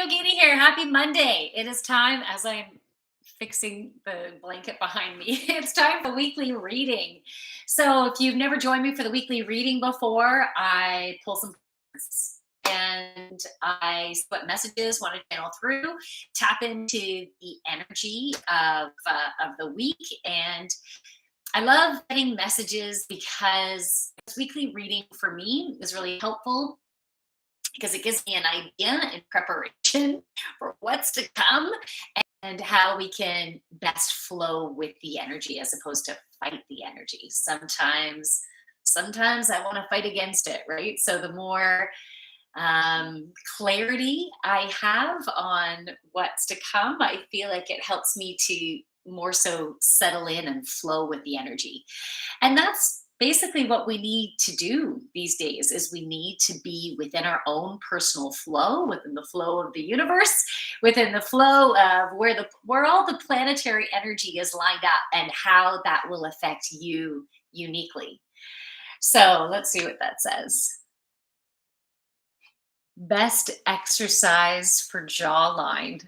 Yogini here. Happy Monday. It is time, as I'm fixing the blanket behind me, it's time for weekly reading. So, if you've never joined me for the weekly reading before, I pull some cards and I see what messages want to channel through, tap into the energy of the week, and I love getting messages because this weekly reading for me is really helpful because it gives me an idea in preparation for what's to come and how we can best flow with the energy as opposed to fight the energy. Sometimes I want to fight against it, right? So the more clarity I have on what's to come, I feel like it helps me to more so settle in and flow with the energy. And that's basically what we need to do these days is we need to be within our own personal flow, within the flow of the universe, within the flow of where all the planetary energy is lined up and how that will affect you uniquely. So let's see what that says. Best exercise for jawline.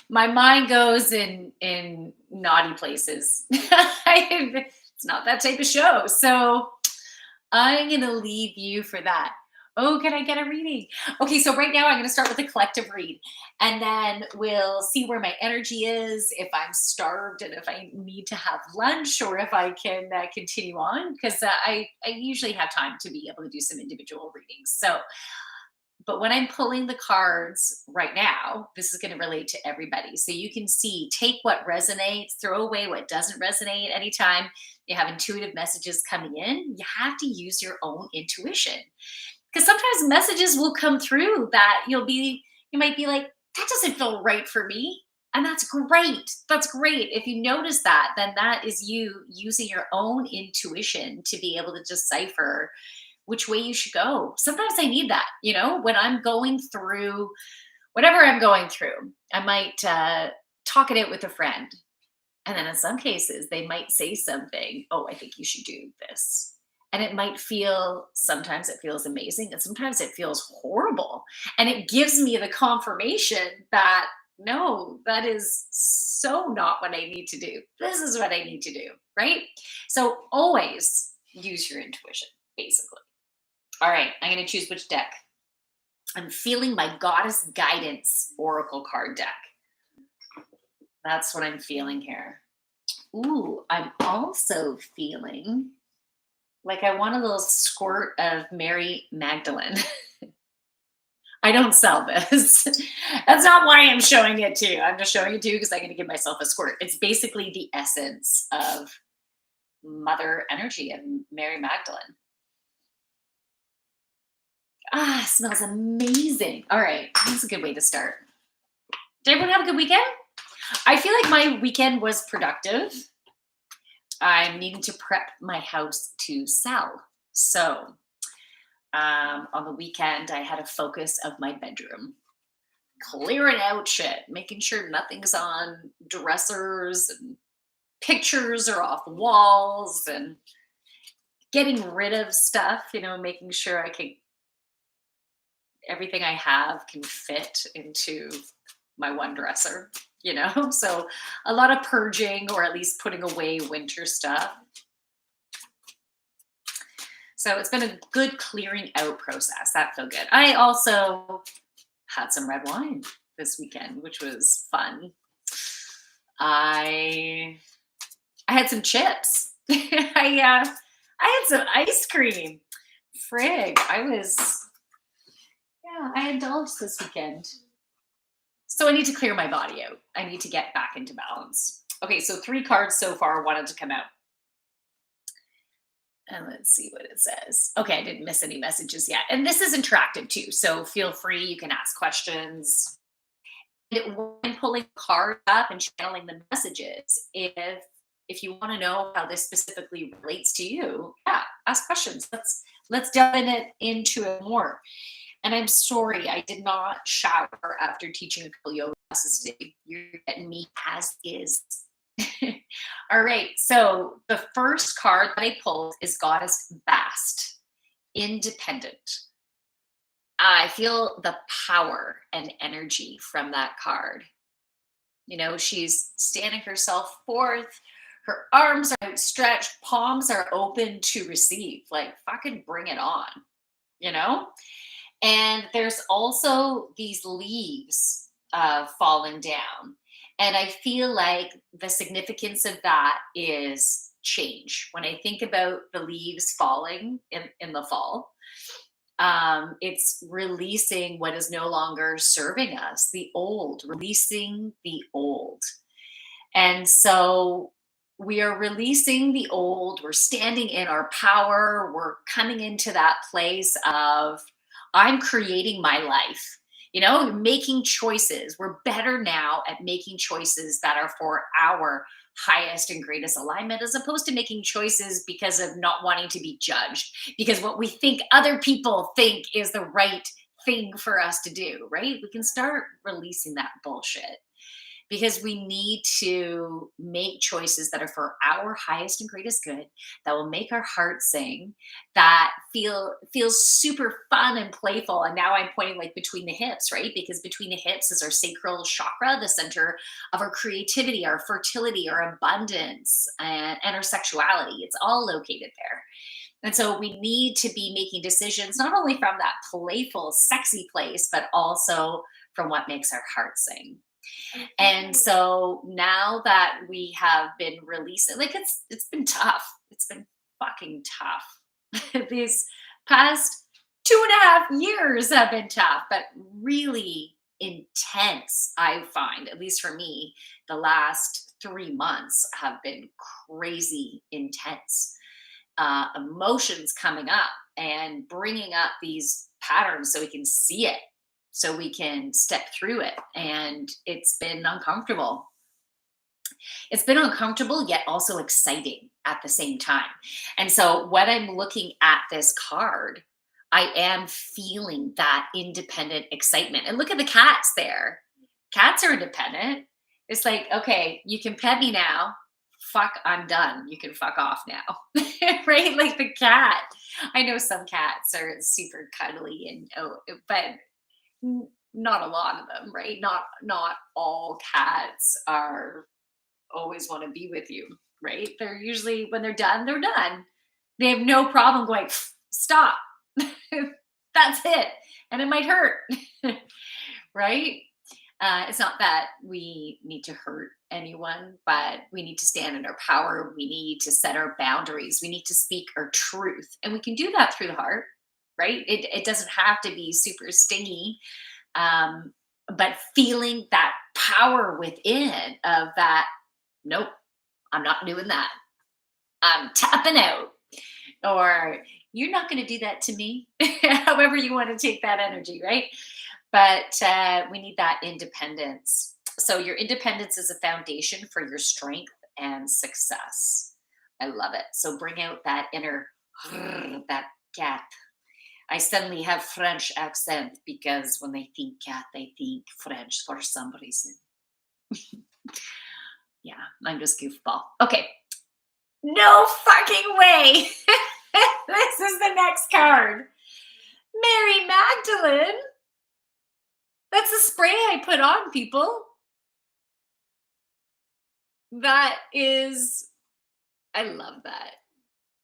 My mind goes in naughty places. It's not that type of show. So I'm going to leave you for that. Oh, can I get a reading? Okay, so right now I'm going to start with a collective read, and then we'll see where my energy is, if I'm starved, and if I need to have lunch, or if I can continue on, because I usually have time to be able to do some individual readings. So, but when I'm pulling the cards right now, this is going to relate to everybody. So you can see, take what resonates, throw away what doesn't resonate. Anytime you have intuitive messages coming in, you have to use your own intuition. Because sometimes messages will come through that you might be like, that doesn't feel right for me. And that's great. That's great. If you notice that, then that is you using your own intuition to be able to decipher which way you should go. Sometimes I need that, when I'm going through whatever I'm going through. I might talk it out with a friend. And then in some cases, they might say something, oh, I think you should do this. And it might sometimes it feels amazing, and sometimes it feels horrible. And it gives me the confirmation that, no, that is so not what I need to do. This is what I need to do, right? So always use your intuition, basically. All right, I'm going to choose which deck. I'm feeling my Goddess Guidance Oracle card deck. That's what I'm feeling here. Ooh, I'm also feeling like I want a little squirt of Mary Magdalene. I don't sell this. That's not why I'm showing it to you. I'm just showing it to you because I'm going to give myself a squirt. It's basically the essence of Mother energy and Mary Magdalene. Ah, smells amazing. All right, that's a good way to start. Did everyone have a good weekend? I feel like my weekend was productive. I'm needing to prep my house to sell. So on the weekend, I had a focus of my bedroom, clearing out shit, making sure nothing's on dressers and pictures are off walls and getting rid of stuff, making sure everything I have can fit into my one dresser, So a lot of purging, or at least putting away winter stuff. So it's been a good clearing out process. That felt good. I also had some red wine this weekend, which was fun. I had some chips. I had some ice cream. Frig, I indulged this weekend. So I need to clear my body out. I need to get back into balance. Okay, so 3 cards so far wanted to come out. And let's see what it says. Okay, I didn't miss any messages yet. And this is interactive too, so feel free. You can ask questions. When pulling cards up and channeling the messages, if you want to know how this specifically relates to you, ask questions. Let's delve into it more. And I'm sorry, I did not shower after teaching a couple yoga classes today. You're getting me as is. All right, so the first card that I pulled is Goddess Bast, Independent. I feel the power and energy from that card. She's standing herself forth. Her arms are outstretched, palms are open to receive. Like, fucking bring it on, you know? And there's also these leaves falling down. And I feel like the significance of that is change. When I think about the leaves falling in the fall, it's releasing what is no longer serving us, the old, releasing the old. And so we are releasing the old, we're standing in our power, we're coming into that place of, I'm creating my life. Making choices. We're better now at making choices that are for our highest and greatest alignment, as opposed to making choices because of not wanting to be judged, because what we think other people think is the right thing for us to do, right? We can start releasing that bullshit, because we need to make choices that are for our highest and greatest good, that will make our heart sing, that feels super fun and playful. And now I'm pointing like between the hips, right? Because between the hips is our sacral chakra, the center of our creativity, our fertility, our abundance, and our sexuality. It's all located there. And so we need to be making decisions not only from that playful, sexy place, but also from what makes our heart sing. And so now that we have been releasing, like, it's been tough. It's been fucking tough. These past 2.5 years have been tough, but really intense. I find, at least for me, the last 3 months have been crazy intense. Emotions coming up and bringing up these patterns so we can see it, so we can step through it. And it's been uncomfortable. It's been uncomfortable, yet also exciting at the same time. And so when I'm looking at this card, I am feeling that independent excitement. And look at the cats there. Cats are independent. It's like, okay, you can pet me now. Fuck, I'm done. You can fuck off now. Right? Like the cat. I know some cats are super cuddly and but not a lot of them, right? Not all cats are always want to be with you, right? They're usually, when they're done, they're done. They have no problem going, stop. That's it. And it might hurt. Right? It's not that we need to hurt anyone, but we need to stand in our power. We need to set our boundaries. We need to speak our truth. And we can do that through the heart, right? It doesn't have to be super stingy. But feeling that power within of that, nope, I'm not doing that. I'm tapping out. Or you're not going to do that to me. However you want to take that energy, right? But we need that independence. So your independence is a foundation for your strength and success. I love it. So bring out that inner, that cat. I suddenly have French accent because when they think cat, they think French for some reason. Yeah, I'm just goofball. Okay. No fucking way. This is the next card. Mary Magdalene. That's the spray I put on, people. That is, I love that.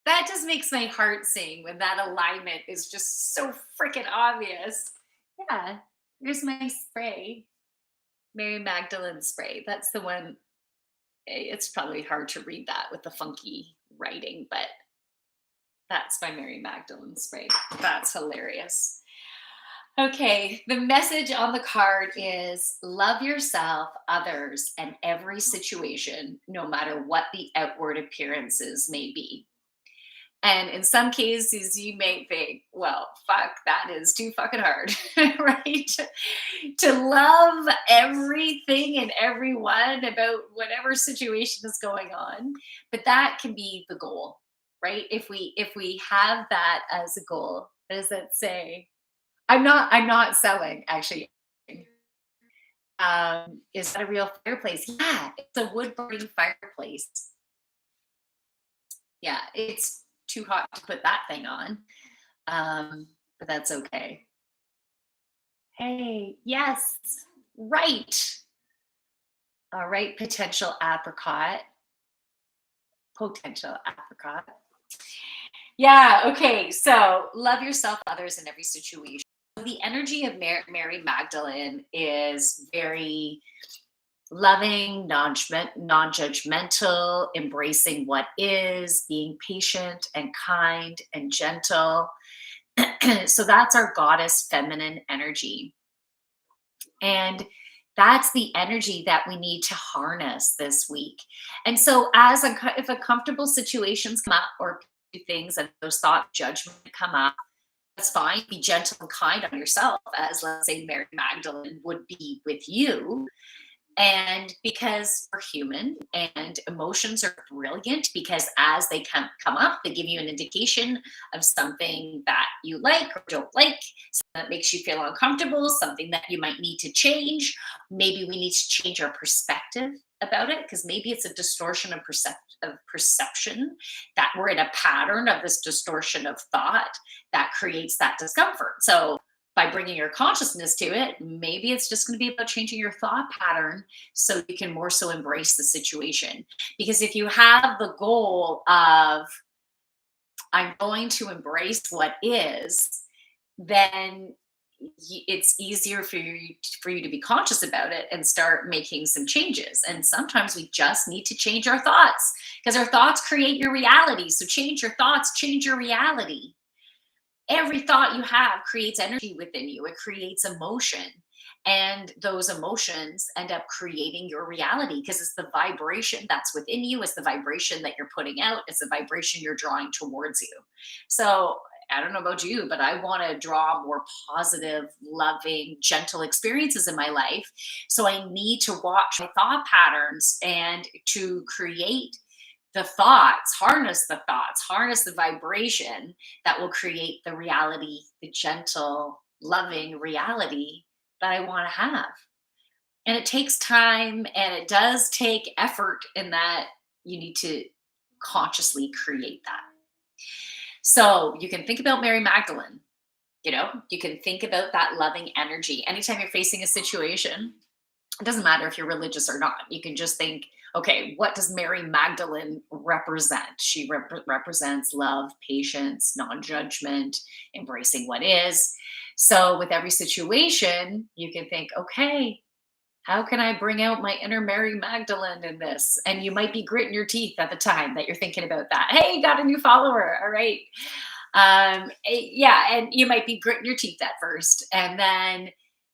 That just makes my heart sing when that alignment is just so freaking obvious. Yeah, here's my spray. Mary Magdalene spray. That's the one. It's probably hard to read that with the funky writing, but that's my Mary Magdalene spray. That's hilarious. Okay, the message on the card is love yourself, others, and every situation, no matter what the outward appearances may be. And in some cases, you may think, well, fuck, that is too fucking hard, right? To love everything and everyone about whatever situation is going on. But that can be the goal, right? If we have that as a goal, what does that say? I'm not selling, actually. Is that a real fireplace? Yeah, it's a wood burning fireplace. Yeah, it's too hot to put that thing on. But that's okay. Hey, yes, right. All right, potential apricot. Yeah, okay. So love yourself, others in every situation. The energy of Mary Magdalene is very loving, non-judgmental, embracing what is, being patient and kind and gentle. So that's our goddess feminine energy. And that's the energy that we need to harness this week. And so, if a comfortable situations come up or things and those thought judgment come up, that's fine. Be gentle and kind on yourself, as let's say Mary Magdalene would be with you. And because we're human and emotions are brilliant, because as they come up, they give you an indication of something that you like or don't like, something that makes you feel uncomfortable, something that you might need to change. Maybe we need to change our perspective about it because maybe it's a distortion of, perception, that we're in a pattern of this distortion of thought that creates that discomfort. So by bringing your consciousness to it, maybe it's just going to be about changing your thought pattern so you can more so embrace the situation. Because if you have the goal of, I'm going to embrace what is, then it's easier for you to be conscious about it and start making some changes. And sometimes we just need to change our thoughts because our thoughts create your reality. So change your thoughts, change your reality. Every thought you have creates energy within you. It creates emotion. And those emotions end up creating your reality because it's the vibration that's within you. It's the vibration that you're putting out. It's the vibration you're drawing towards you. So I don't know about you, but I want to draw more positive, loving, gentle experiences in my life. So I need to watch my thought patterns and to create harness the vibration that will create the reality, the gentle, loving reality that I want to have. And it takes time and it does take effort in that you need to consciously create that. So you can think about Mary Magdalene, you can think about that loving energy. Anytime you're facing a situation, it doesn't matter if you're religious or not. You can just think, okay, what does Mary Magdalene represent? She represents love, patience, non judgment, embracing what is. So, with every situation, you can think, okay, how can I bring out my inner Mary Magdalene in this? And you might be gritting your teeth at the time that you're thinking about that. Hey, you got a new follower. All right. Yeah. And you might be gritting your teeth at first. And then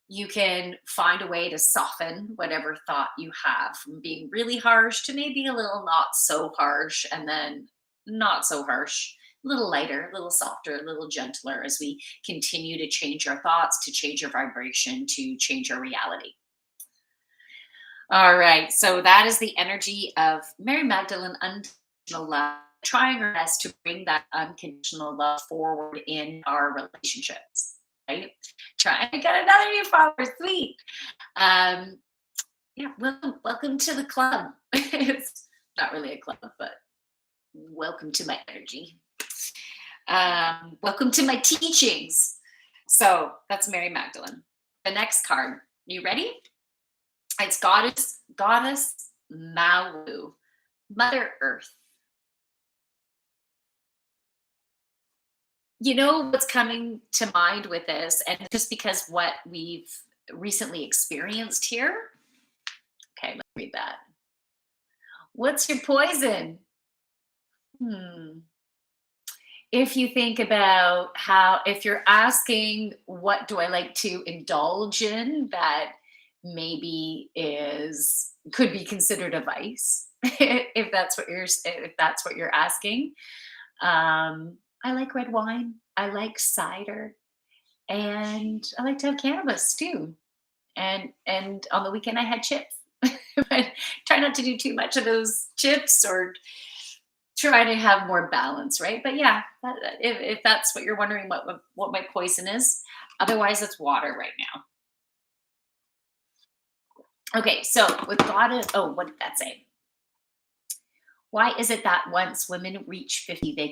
you can find a way to soften whatever thought you have from being really harsh to maybe a little not so harsh, and then not so harsh, a little lighter, a little softer, a little gentler as we continue to change our thoughts, to change our vibration, to change our reality. All right. So that is the energy of Mary Magdalene, unconditional love, trying our best to bring that unconditional love forward in our relationships. Right? Try. I got another new follower. Sweet. Um, yeah. Welcome to the club. It's not really a club, but welcome to my energy. Welcome to my teachings. So that's Mary Magdalene. The next card. You ready? It's goddess Malu, Mother Earth. You know what's coming to mind with this, and just because what we've recently experienced here. Okay, let's read that. What's your poison? Hmm. If you think about if you're asking, what do I like to indulge in that maybe could be considered a vice, if that's what you're asking. I like red wine. I like cider, and I like to have cannabis too. And on the weekend I had chips. But try not to do too much of those chips, or try to have more balance, right? But yeah, if that's what you're wondering, what my poison is, otherwise it's water right now. Okay, so with goddess, oh, what did that say? Why is it that once women reach 50, they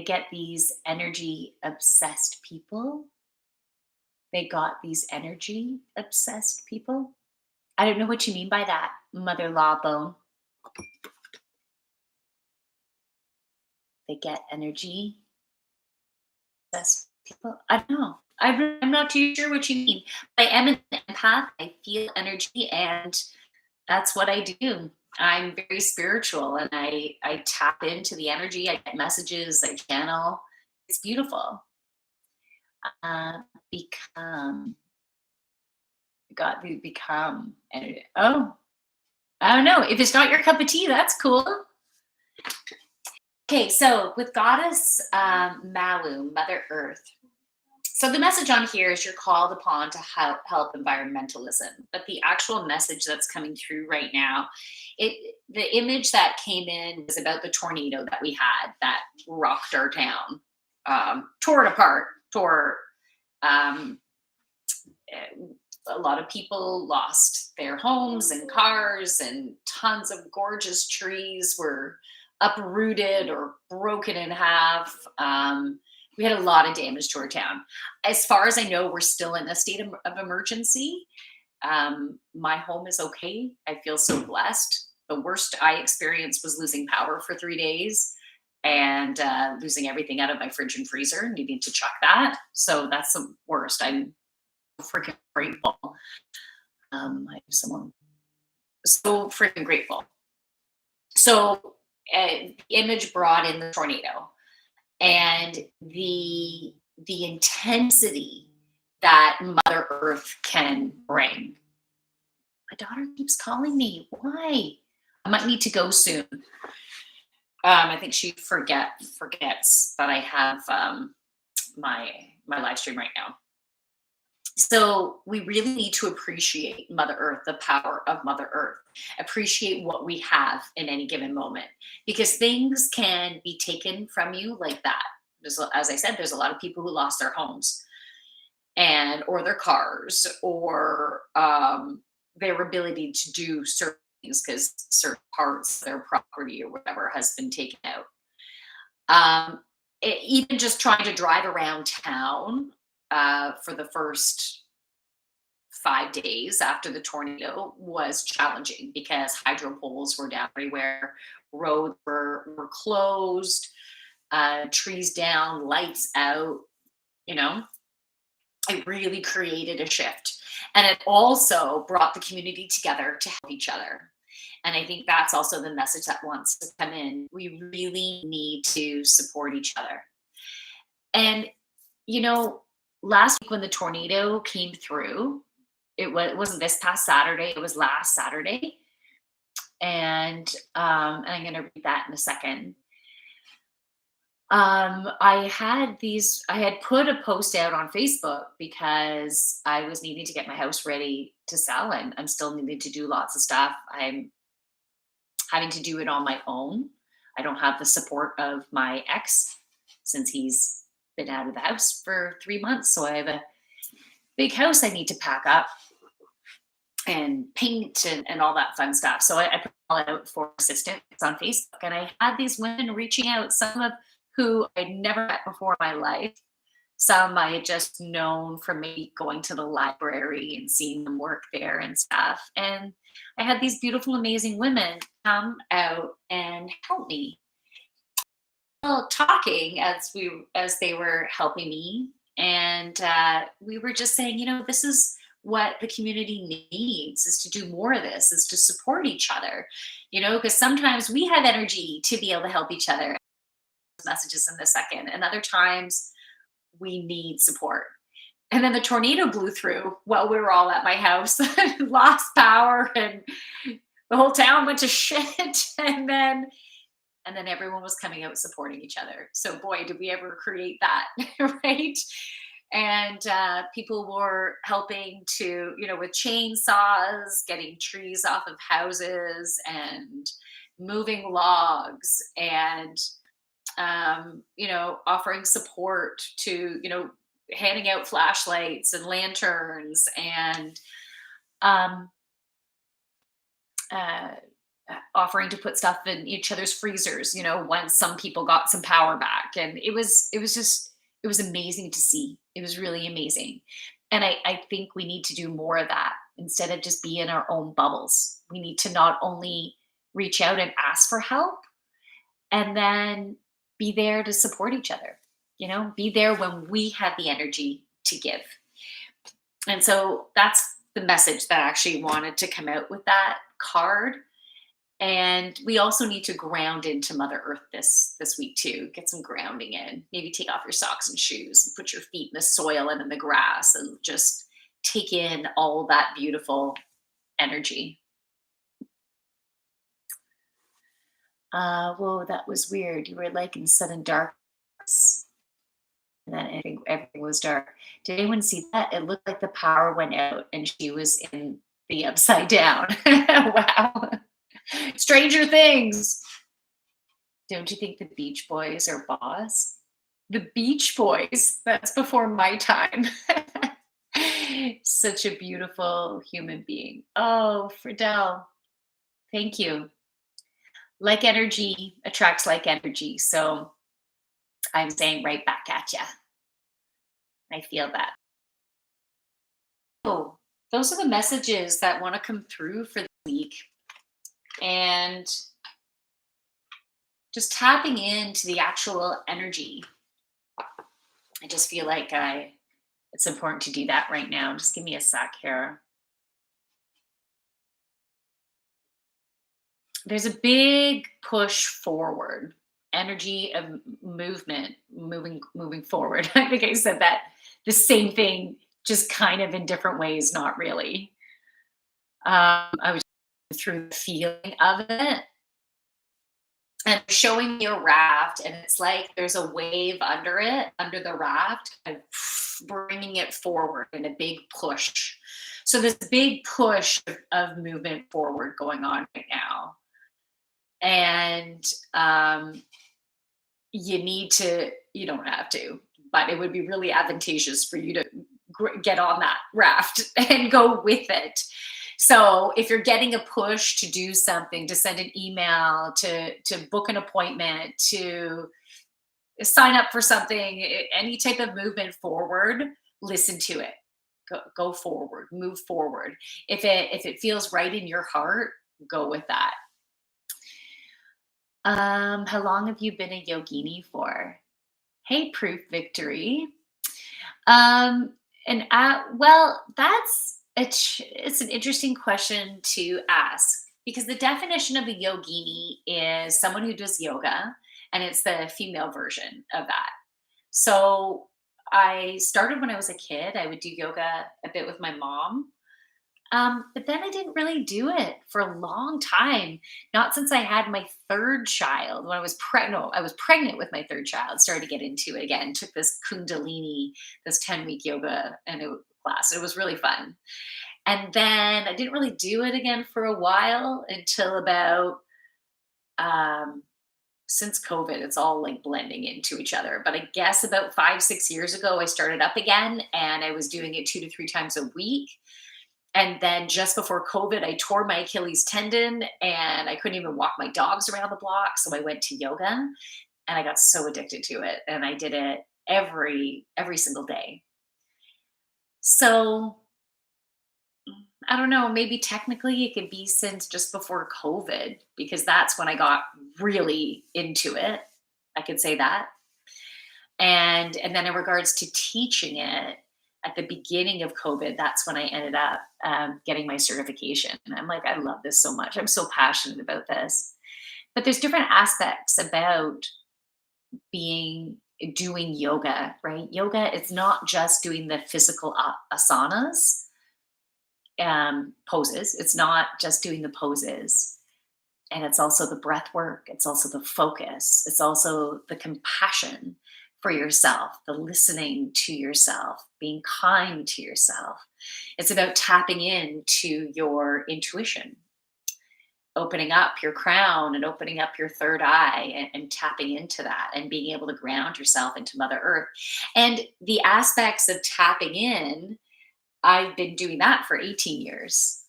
get these energy obsessed people? They got these energy obsessed people. I don't know what you mean by that, mother-in-law bone. They get energy obsessed people. I don't know. I'm not too sure what you mean. I am an empath. I feel energy, and that's what I do. I'm very spiritual, and I tap into the energy. I get messages. I channel. It's beautiful. Uh, become God. We become. Oh, I don't know. If it's not your cup of tea, that's cool. Okay, so with goddess Malu, Mother Earth. So the message on here is you're called upon to help environmentalism, but the actual message that's coming through right now, the image that came in was about the tornado that we had that rocked our town, tore it apart, tore. Um, a lot of people lost their homes and cars, and tons of gorgeous trees were uprooted or broken in half. We had a lot of damage to our town. As far as I know, we're still in a state of emergency. My home is okay. I feel so blessed. The worst I experienced was losing power for 3 days and losing everything out of my fridge and freezer, needing to chuck that. So that's the worst. I'm freaking grateful. I have someone so freaking grateful. So, the image brought in the tornado, and the intensity that Mother Earth can bring. My daughter keeps calling me. Why? I might need to go soon. I think she forgets that I have my live stream right now. So we really need to appreciate Mother Earth, the power of Mother Earth, appreciate what we have in any given moment, because things can be taken from you like that. As I said, there's a lot of people who lost their homes and or their cars or their ability to do certain things because certain parts of their property or whatever has been taken out. Even just trying to drive around town for the first 5 days after the tornado was challenging because hydro poles were down everywhere, roads were closed, trees down, lights out. You know, it really created a shift. And it also brought the community together to help each other. And I think that's also the message that wants to come in. We really need to support each other. And, you know, last week when the tornado came through, it wasn't this past Saturday, it was last Saturday. And I'm going to read that in a second. I had put a post out on Facebook because I was needing to get my house ready to sell, and I'm still needing to do lots of stuff. I'm having to do it on my own. I don't have the support of my ex since he's been out of the house for 3 months. So I have a big house I need to pack up and paint and all that fun stuff. So I put it all out for assistance on Facebook, and I had these women reaching out, some of who I'd never met before in my life. Some I had just known from maybe going to the library and seeing them work there and stuff. And I had these beautiful, amazing women come out and help me. Well, talking as they were helping me, and we were just saying, this is what the community needs, is to do more of this, is to support each other, because sometimes we have energy to be able to help each other. Messages in a second, and other times we need support. And then the tornado blew through while we were all at my house, lost power, and the whole town went to shit. And then everyone was coming out supporting each other. So boy, did we ever create that, right? And people were helping to, with chainsaws, getting trees off of houses and moving logs, and offering support to, handing out flashlights and lanterns, and offering to put stuff in each other's freezers, once some people got some power back. And it was amazing to see. It was really amazing. And I think we need to do more of that instead of just be in our own bubbles. We need to not only reach out and ask for help, and then be there to support each other, be there when we have the energy to give. And so that's the message that I actually wanted to come out with that card. And we also need to ground into Mother Earth this week too. Get some grounding in. Maybe take off your socks and shoes and put your feet in the soil and in the grass and just take in all that beautiful energy. Whoa, that was weird. You were like in sudden darkness, and then everything was dark. Did anyone see that? It looked like the power went out and she was in the upside down. Wow. Stranger Things. Don't you think the Beach Boys are boss? The Beach Boys. That's before my time. Such a beautiful human being. Oh, Friedel, thank you. Like energy attracts like energy. So I'm saying right back at you. I feel that. Oh, those are the messages that want to come through for the week. And just tapping into the actual energy. I just feel like it's important to do that right now. Just give me a sec here. There's a big push forward, energy of movement, moving forward. I think I said that the same thing, just kind of in different ways, not really. I was through the feeling of it and showing me a raft, and it's like there's a wave under it, under the raft, kind of bringing it forward in a big push. So this big push of movement forward going on right now. And you don't have to, but it would be really advantageous for you to get on that raft and go with it. So if you're getting a push to do something, to send an email, to book an appointment, to sign up for something, any type of movement forward, listen to it. Go forward, move forward. If it feels right in your heart, go with that. How long have you been a yogini for? Hey, Proof Victory. And well, it's an interesting question to ask because the definition of a yogini is someone who does yoga, and it's the female version of that. So I started when I was a kid. I would do yoga a bit with my mom. But then I didn't really do it for a long time. Not since I had my third child. When I was pregnant, I was pregnant with my third child. Started to get into it again. Took this Kundalini, this 10-week yoga and class. It was really fun. And then I didn't really do it again for a while until about um, since COVID. It's all like blending into each other. But I guess about 5, 6 years ago, I started up again, and I was doing it 2 to 3 times a week. And then just before COVID, I tore my Achilles tendon and I couldn't even walk my dogs around the block. So I went to yoga and I got so addicted to it. And I did it every single day. So I don't know, maybe technically it could be since just before COVID, because that's when I got really into it. I could say that. And then in regards to teaching it, at the beginning of COVID, that's when I ended up getting my certification. And I'm like, I love this so much. I'm so passionate about this. But there's different aspects about being doing yoga, right? Yoga, it's not just doing the physical asanas, poses. It's not just doing the poses. And it's also the breath work. It's also the focus. It's also the compassion for yourself, the listening to yourself, being kind to yourself. It's about tapping into your intuition, opening up your crown and opening up your third eye, and tapping into that and being able to ground yourself into Mother Earth. And the aspects of tapping in, I've been doing that for 18 years,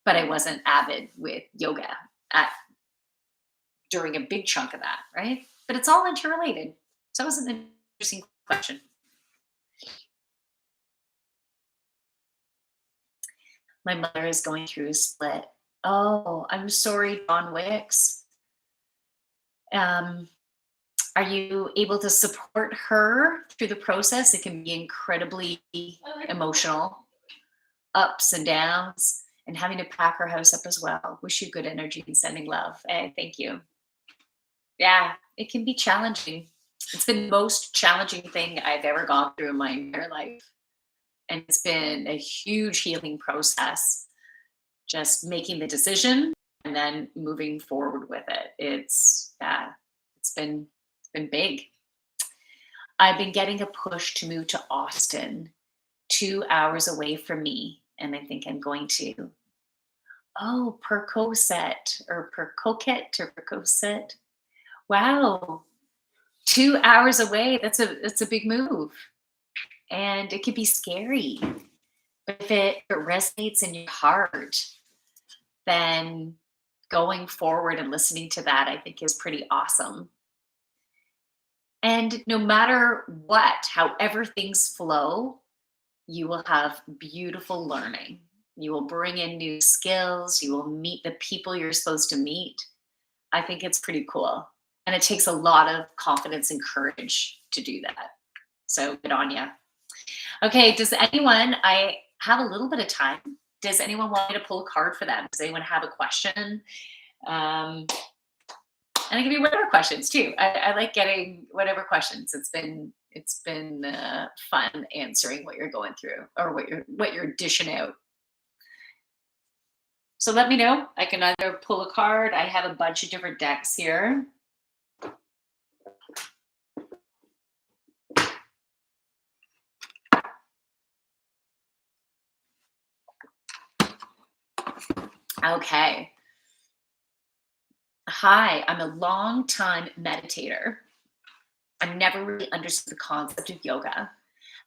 but I wasn't avid with yoga at during a big chunk of that, right? But it's all interrelated. So it was an interesting question. My mother is going through a split. Oh, I'm sorry, John Wicks. Um, are you able to support her through the process? It can be incredibly emotional, ups and downs, and having to pack her house up as well. Wish you good energy and sending love. Hey, thank you. Yeah, it can be challenging. It's the most challenging thing I've ever gone through in my entire life. And it's been a huge healing process, just making the decision and then moving forward with it. Yeah, it's been big. I've been getting a push to move to Austin, 2 hours away from me. And I think I'm going to. Oh, Percocet or Percocet or Percocet. Wow. 2 hours away. That's a big move. And it can be scary. But if it resonates in your heart, then going forward and listening to that, I think is pretty awesome. And no matter what, however things flow, you will have beautiful learning. You will bring in new skills. You will meet the people you're supposed to meet. I think it's pretty cool. And it takes a lot of confidence and courage to do that. So good on you. Okay, I have a little bit of time. Does anyone want me to pull a card for them? Does anyone have a question? Um, and I give you whatever questions too. I like getting whatever questions. It's been fun answering what you're going through or what you're dishing out. So let me know. I can either pull a card. I have a bunch of different decks here. Okay. Hi, I'm a long time meditator. I've never really understood the concept of yoga.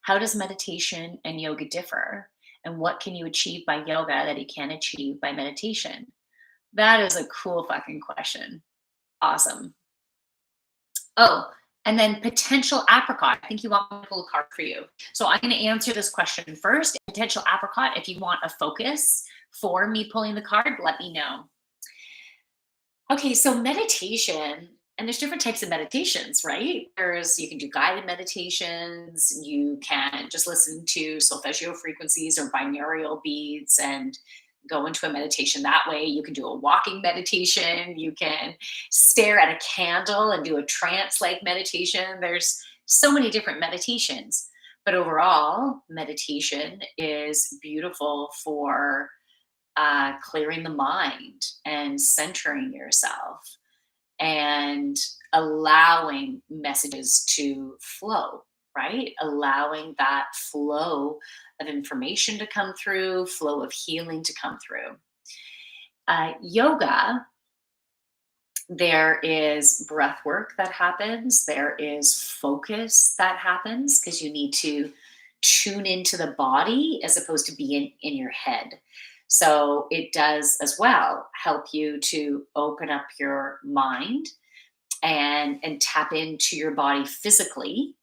How does meditation and yoga differ? And what can you achieve by yoga that you can't achieve by meditation? That is a cool fucking question. Awesome. Oh, and then potential apricot. I think you want me to pull a card for you. So I'm going to answer this question first. Potential apricot, if you want a focus for me pulling the card, let me know. Okay, so meditation, and there's different types of meditations, right? You can do guided meditations, you can just listen to solfeggio frequencies or binaural beats and go into a meditation that way. You can do a walking meditation, you can stare at a candle and do a trance like meditation. There's so many different meditations. But overall, meditation is beautiful for clearing the mind and centering yourself and allowing messages to flow, right? Allowing that flow of information to come through, flow of healing to come through. Yoga, there is breath work that happens, there is focus that happens because you need to tune into the body as opposed to be in your head. So it does as well help you to open up your mind and tap into your body physically.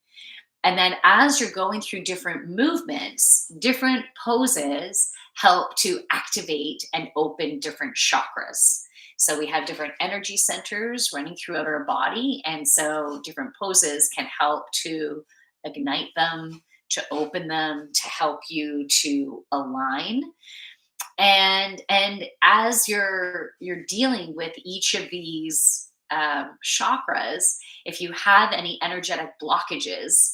And then as you're going through different movements, different poses help to activate and open different chakras. So we have different energy centers running throughout our body. And so different poses can help to ignite them, to open them, to help you to align. And as you're dealing with each of these chakras, if you have any energetic blockages,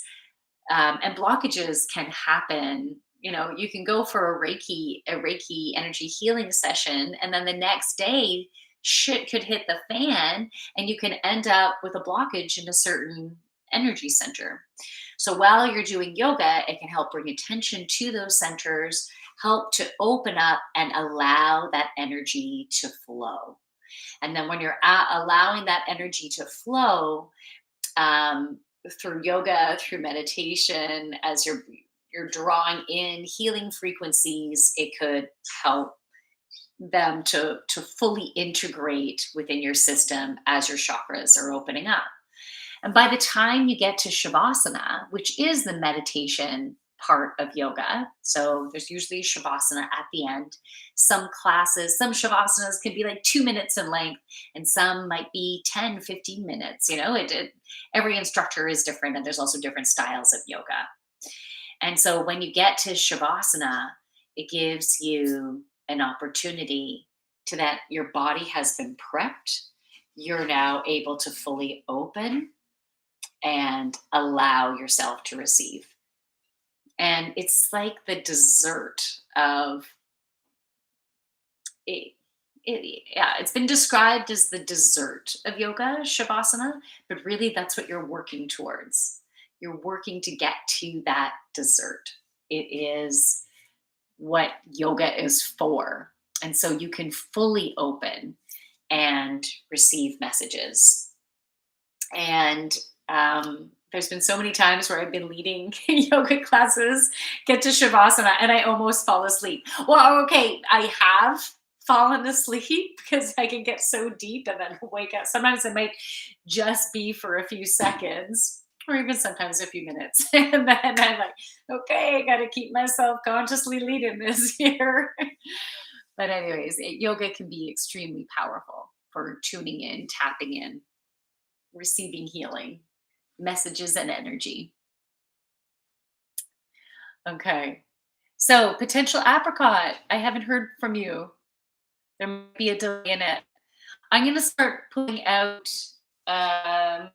and blockages can happen, you can go for a reiki energy healing session, and then the next day shit could hit the fan and you can end up with a blockage in a certain energy center. So while you're doing yoga, it can help bring attention to those centers, help to open up and allow that energy to flow. And then when you're allowing that energy to flow, um, through yoga, through meditation, as you're drawing in healing frequencies, it could help them to fully integrate within your system as your chakras are opening up. And by the time you get to Shavasana, which is the meditation part of yoga. So there's usually shavasana at the end. Some classes, some shavasanas can be like 2 minutes in length, and some might be 10, 15 minutes. Every instructor is different, and there's also different styles of yoga. And so when you get to shavasana, it gives you an opportunity to that your body has been prepped. You're now able to fully open and allow yourself to receive. And it's like the dessert of it. Yeah, it's been described as the dessert of yoga, shavasana, but really that's what you're working towards. You're working to get to that dessert. It is what yoga is for. And so you can fully open and receive messages. And there's been so many times where I've been leading yoga classes, get to shavasana, and I almost fall asleep. Well, okay, I have fallen asleep because I can get so deep and then wake up. Sometimes it might just be for a few seconds or even sometimes a few minutes. And then I'm like, okay, I got to keep myself consciously leading this here. But, anyways, yoga can be extremely powerful for tuning in, tapping in, receiving healing, messages, and energy. Okay. So, potential apricot. I haven't heard from you. There might be a delay in it. I'm going to start pulling out um,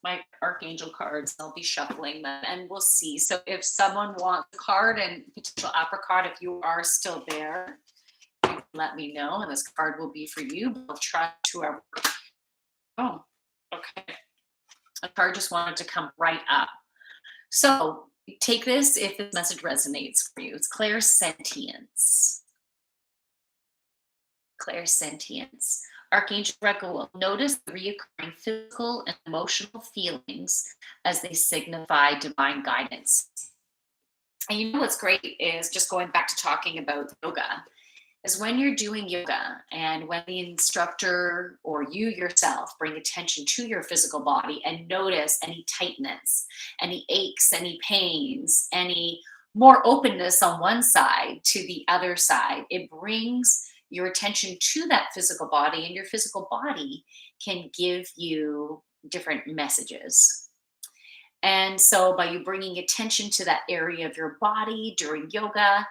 my archangel cards. I'll be shuffling them and we'll see. So, if someone wants a card and potential apricot, if you are still there, you can let me know, and this card will be for you. But I'll try to. Oh, okay. A card just wanted to come right up. So take this if this message resonates for you. It's clairsentience. Clairsentience. Archangel Raguel, notice the reoccurring physical and emotional feelings as they signify divine guidance. And you know what's great is just going back to talking about yoga, is when you're doing yoga and when the instructor or you yourself bring attention to your physical body and notice any tightness, any aches, any pains, any more openness on one side to the other side, it brings your attention to that physical body, and your physical body can give you different messages. And so by you bringing attention to that area of your body during yoga,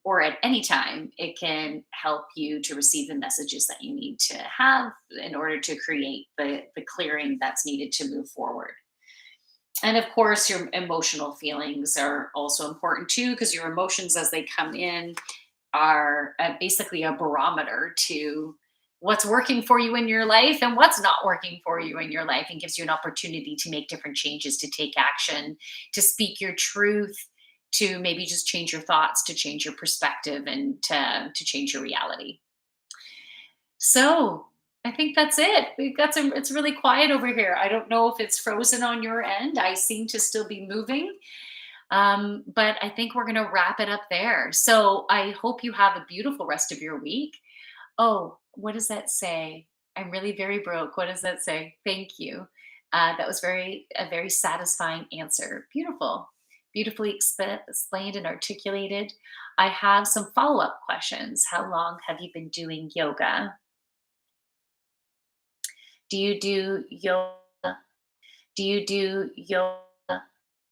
or at any time, it can help you to receive the messages that you need to have in order to create the clearing that's needed to move forward. And of course, your emotional feelings are also important too, because your emotions as they come in are basically a barometer to what's working for you in your life and what's not working for you in your life, and gives you an opportunity to make different changes, to take action, to speak your truth, to maybe just change your thoughts, to change your perspective, and to change your reality. So I think that's it. We've got some, it's really quiet over here. I don't know if it's frozen on your end. I seem to still be moving. But I think we're going to wrap it up there. So I hope you have a beautiful rest of your week. Oh, what does that say? I'm really very broke. What does that say? Thank you. That was a very satisfying answer. Beautiful, beautifully explained and articulated. I have some follow-up questions. How long have you been doing yoga? Do you do yoga? Do you do yoga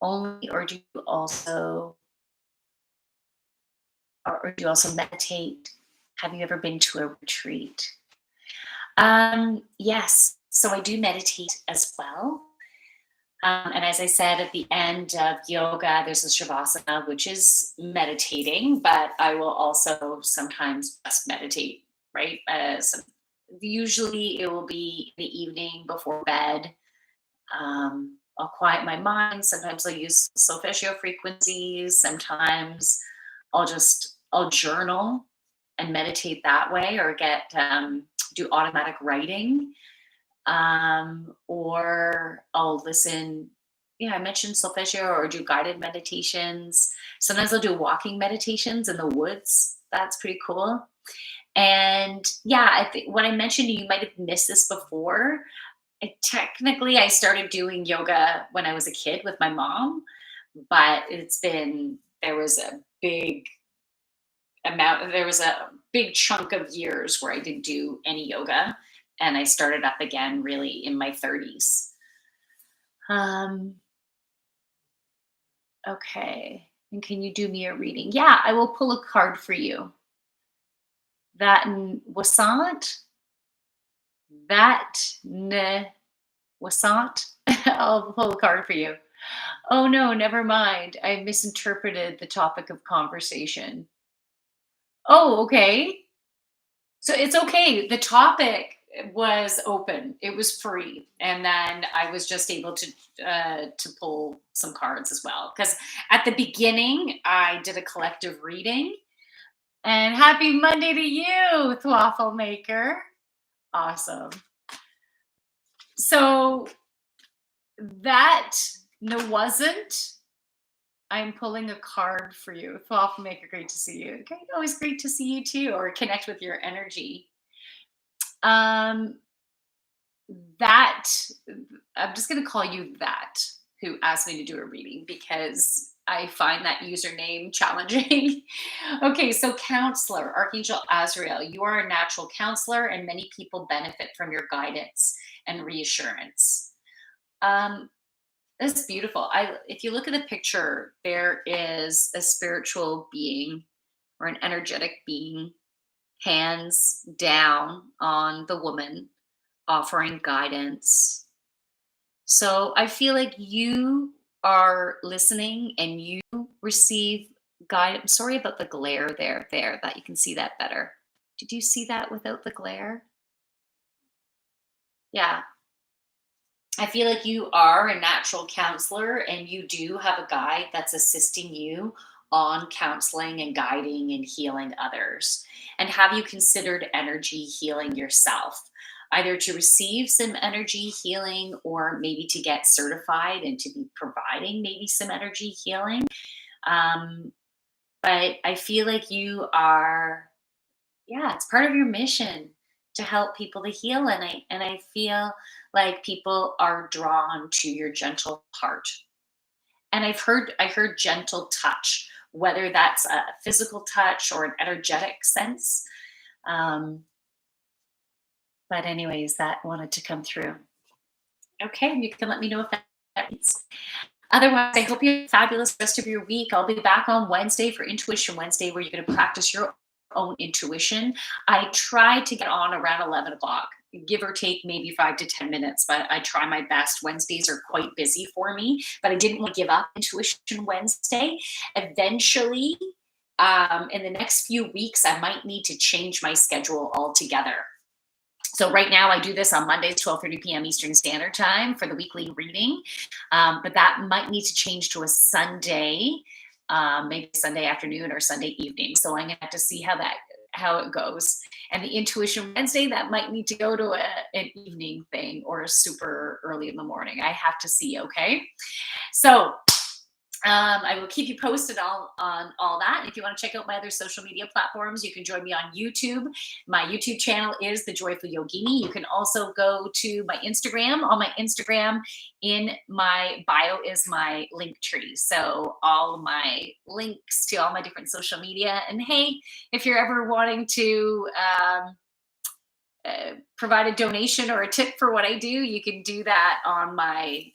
only, or do you also meditate? Have you ever been to a retreat? Yes. So I do meditate as well. And as I said at the end of yoga, there's a shavasana, which is meditating, but I will also sometimes just meditate, right? Usually it will be in the evening before bed. I'll quiet my mind. Sometimes I'll use solfeggio frequencies. Sometimes I'll journal and meditate that way, or do automatic writing, or I'll listen. Yeah, I mentioned solfeggio, or do guided meditations. Sometimes I'll do walking meditations in the woods. That's pretty cool. And yeah, I think what I mentioned, you might have missed this before. Technically, I started doing yoga when I was a kid with my mom. but there was a there was a big chunk of years where I didn't do any yoga, and I started up again really in my 30s. Um, okay. And can you do me a reading? Yeah, I will pull a card for you. That wasn't that wasn't. I'll pull a card for you. Oh no, never mind. I misinterpreted the topic of conversation. Oh, okay. So it's okay. The topic was open. It was free, and then I was just able to pull some cards as well. Because at the beginning, I did a collective reading. And happy Monday to you, Waffle Maker. Awesome. So that no wasn't. I'm pulling a card for you. Waffle Maker, great to see you. Okay, always great to see you too, or connect with your energy. Um, that I'm just going to call you that who asked me to do a reading because I find that username challenging. Okay, so counselor, Archangel Azrael, you are a natural counselor, and many people benefit from your guidance and reassurance. Um, that's beautiful. If you look at the picture, there is a spiritual being or an energetic being, hands down on the woman, offering guidance. So I feel like you are listening and you receive guidance. I'm sorry about the glare there, that you can see that better. Did you see that without the glare? Yeah. I feel like you are a natural counselor and you do have a guide that's assisting you on counseling and guiding and healing others. And have you considered energy healing yourself? Either to receive some energy healing or maybe to get certified and to be providing maybe some energy healing. Um, but I feel like you are, yeah, it's part of your mission to help people to heal. And I feel like people are drawn to your gentle heart. And I heard gentle touch, whether that's a physical touch or an energetic sense. Um, but anyways, that wanted to come through. Okay, you can let me know if that means. Otherwise, I hope you have a fabulous rest of your week. I'll be back on Wednesday for Intuition Wednesday, where you're going to practice your own intuition. I try to get on around 11 o'clock, give or take maybe 5 to 10 minutes, but I try my best. Wednesdays are quite busy for me, but I didn't want to give up Intuition Wednesday. Eventually, in the next few weeks, I might need to change my schedule altogether. So right now I do this on Mondays, 12:30 p.m. Eastern Standard Time for the weekly reading. But that might need to change to a Sunday, maybe Sunday afternoon or Sunday evening. So I'm gonna have to see how it goes. And the Intuition Wednesday, that might need to go to an evening thing or super early in the morning. I have to see, okay? So I will keep you posted on all that. If you want to check out my other social media platforms, you can join me on YouTube. My YouTube channel is The Joyful Yogini. You can also go to my Instagram. On my Instagram, in my bio is my link tree. So all of my links to all my different social media. And hey, if you're ever wanting to provide a donation or a tip for what I do, you can do that on my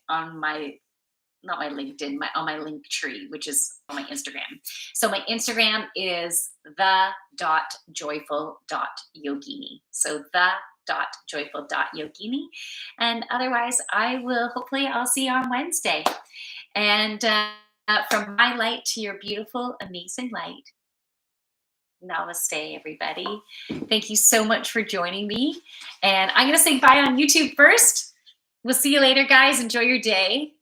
not my LinkedIn, on my link tree, which is on my Instagram. So my Instagram is the.joyful.yogini. So the.joyful.yogini. And otherwise, I'll see you on Wednesday. And from my light to your beautiful, amazing light. Namaste, everybody. Thank you so much for joining me. And I'm going to say bye on YouTube first. We'll see you later, guys. Enjoy your day.